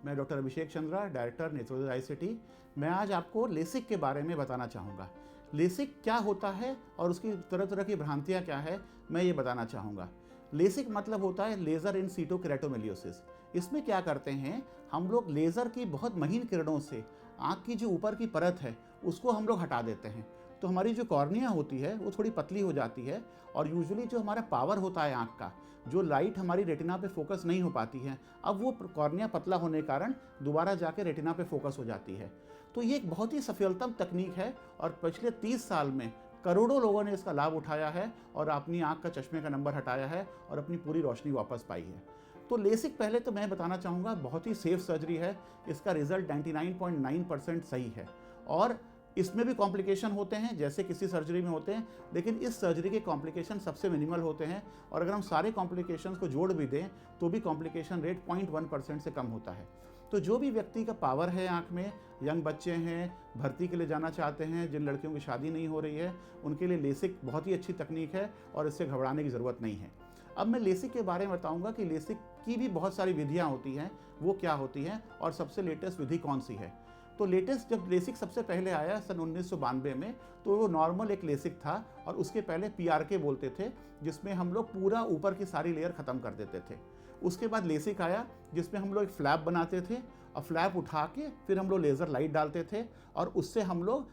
मैं डॉक्टर अभिषेक Chandra, director नेत्रोदय ICT. मैं आज आपको लेसिक के बारे में बताना चाहूँगा। लेसिक क्या होता है और उसकी तरह तरह की भ्रांतियाँ क्या है, मैं ये बताना चाहूँगा। लेसिक मतलब होता है लेज़र इन सीटो केराटोमिलियोसिस। इसमें क्या करते हैं, हम लोग लेज़र की बहुत महीन किरणों से आँख की जो ऊपर की परत है उसको हम लोग हटा देते हैं। तो हमारी जो कॉर्निया होती है वो थोड़ी पतली हो जाती है और यूजुअली जो हमारा पावर होता है आँख का, जो लाइट हमारी रेटिना पे फोकस नहीं हो पाती है, अब वो कॉर्निया पतला होने के कारण दोबारा जाके रेटिना पे फोकस हो जाती है। तो ये एक बहुत ही सफलतम तकनीक है और पिछले 30 साल में करोड़ों लोगों ने इसका लाभ उठाया है और अपनी आँख का चश्मे का नंबर हटाया है और अपनी पूरी रोशनी वापस पाई है। तो लेसिक पहले तो मैं बताना चाहूँगा बहुत ही सेफ सर्जरी है। इसका रिजल्ट 99.9% सही है और इसमें भी कॉम्प्लिकेशन होते हैं जैसे किसी सर्जरी में होते हैं, लेकिन इस सर्जरी के कॉम्प्लिकेशन सबसे मिनिमल होते हैं और अगर हम सारे कॉम्प्लिकेशंस को जोड़ भी दें तो भी कॉम्प्लिकेशन रेट 0.1% से कम होता है। तो जो भी व्यक्ति का पावर है आँख में, यंग बच्चे हैं, भर्ती के लिए जाना चाहते हैं, जिन लड़कियों की शादी नहीं हो रही है, उनके लिए लेसिक बहुत ही अच्छी तकनीक है और इससे घबराने की ज़रूरत नहीं है। अब मैं लेसिक के बारे में बताऊंगा कि लेसिक की भी बहुत सारी विधियां होती हैं, वो क्या होती हैं और सबसे लेटेस्ट विधि कौन सी है। तो लेटेस्ट जब लेसिक सबसे पहले आया सन 1992 में, तो वो नॉर्मल एक लेसिक था और उसके पहले PRK बोलते थे, जिसमें हम लोग पूरा ऊपर की सारी लेयर ख़त्म कर देते थे। उसके बाद लेसिक आया जिसमें हम लोग एक फ्लैप बनाते थे और फ्लैप उठा के फिर हम लोग लेज़र लाइट डालते थे और उससे हम लोग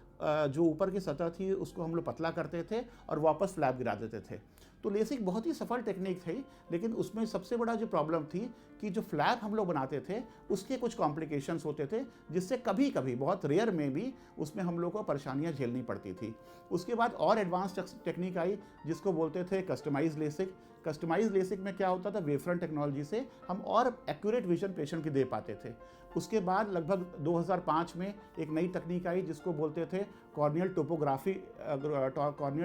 जो ऊपर की सतह थी उसको हम लोग पतला करते थे और वापस फ्लैप गिरा देते थे। तो लेसिक बहुत ही सफल टेक्निक थी, लेकिन उसमें सबसे बड़ा जो प्रॉब्लम थी कि जो फ्लैप हम लोग बनाते थे उसके कुछ कॉम्प्लिकेशंस होते थे, जिससे कभी कभी बहुत रेयर में भी उसमें हम लोग को परेशानियां झेलनी पड़ती थी। उसके बाद और एडवांस टेक्निक आई जिसको बोलते थे कस्टमाइज लेसिक। कस्टमाइज लेसिक में क्या होता था, वेवफ्रंट टेक्नोलॉजी से हम और एक्यूरेट विजन पेशेंट की दे पाते थे। उसके बाद लगभग 2005 में एक नई तकनीक आई जिसको बोलते थे कॉर्नियल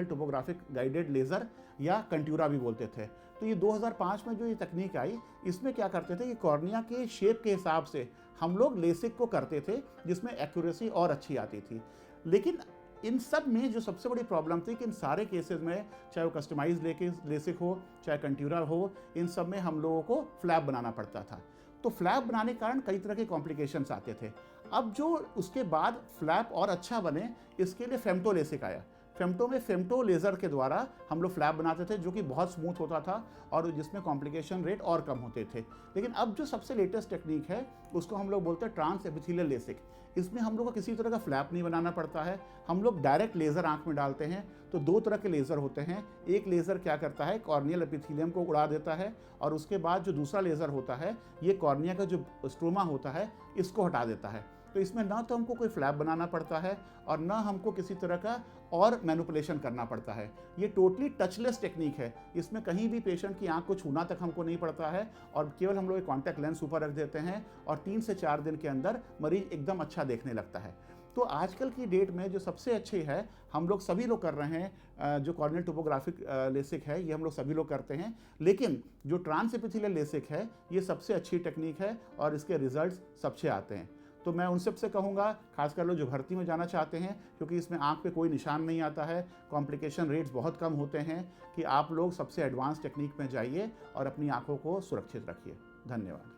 टोपोग्राफिक गाइडेड लेज़र या कंट्यूरा भी बोलते थे। तो ये 2005 में जो ये तकनीक आई, इसमें क्या करते थे कि कॉर्निया के शेप के हिसाब से हम लोग लेसिक को करते थे, जिसमें एक्यूरेसी और अच्छी आती थी। लेकिन इन सब में जो सबसे बड़ी प्रॉब्लम थी कि इन सारे केसेस में, चाहे वो कस्टमाइज लेसिक हो चाहे कंट्यूरा हो, इन सब में हम लोगों को फ्लैप बनाना पड़ता था। तो फ्लैप बनाने के कारण कई तरह के कॉम्प्लिकेशंस आते थे। अब जो उसके बाद फ्लैप और अच्छा बने, इसके लिए फेमटो लेसिक आया। फेमटो में फेमटो लेज़र के द्वारा हम लोग फ्लैप बनाते थे, जो कि बहुत स्मूथ होता था और जिसमें कॉम्प्लिकेशन रेट और कम होते थे। लेकिन अब जो सबसे लेटेस्ट टेक्निक है उसको हम लोग बोलते हैं ट्रांस एपिथेलियल लेसिक। इसमें हम लोग को किसी तरह का फ्लैप नहीं बनाना पड़ता है, हम लोग डायरेक्ट लेज़र आँख में डालते हैं। तो दो तरह के लेज़र होते हैं, एक लेज़र क्या करता है, कॉर्नियल एपिथेलियम को उड़ा देता है और उसके बाद जो दूसरा लेज़र होता है ये कॉर्निया का जो स्ट्रोमा होता है इसको हटा देता है। तो इसमें ना तो हमको कोई फ्लैप बनाना पड़ता है और ना हमको किसी तरह का और मैनिपुलेशन करना पड़ता है। ये टोटली टचलेस टेक्निक है, इसमें कहीं भी पेशेंट की आंख को छूना तक हमको नहीं पड़ता है और केवल हम लोग एक कॉन्टैक्ट लेंस ऊपर रख देते हैं और 3 से 4 दिन के अंदर मरीज एकदम अच्छा देखने लगता है। तो आजकल की डेट में जो सबसे अच्छी है, हम लोग सभी लोग कर रहे हैं, जो कॉर्नियल टोपोग्राफिक लेसिक है ये हम लोग सभी लोग करते हैं, लेकिन जो ट्रांस एपिथेलियल लेसिक है ये सबसे अच्छी टेक्निक है और इसके रिजल्ट्स सबसे आते हैं। तो मैं उन सबसे कहूँगा, खासकर लोग जो भर्ती में जाना चाहते हैं, क्योंकि इसमें आँख पे कोई निशान नहीं आता है, कॉम्प्लिकेशन रेट्स बहुत कम होते हैं, कि आप लोग सबसे एडवांस टेक्निक में जाइए और अपनी आँखों को सुरक्षित रखिए। धन्यवाद।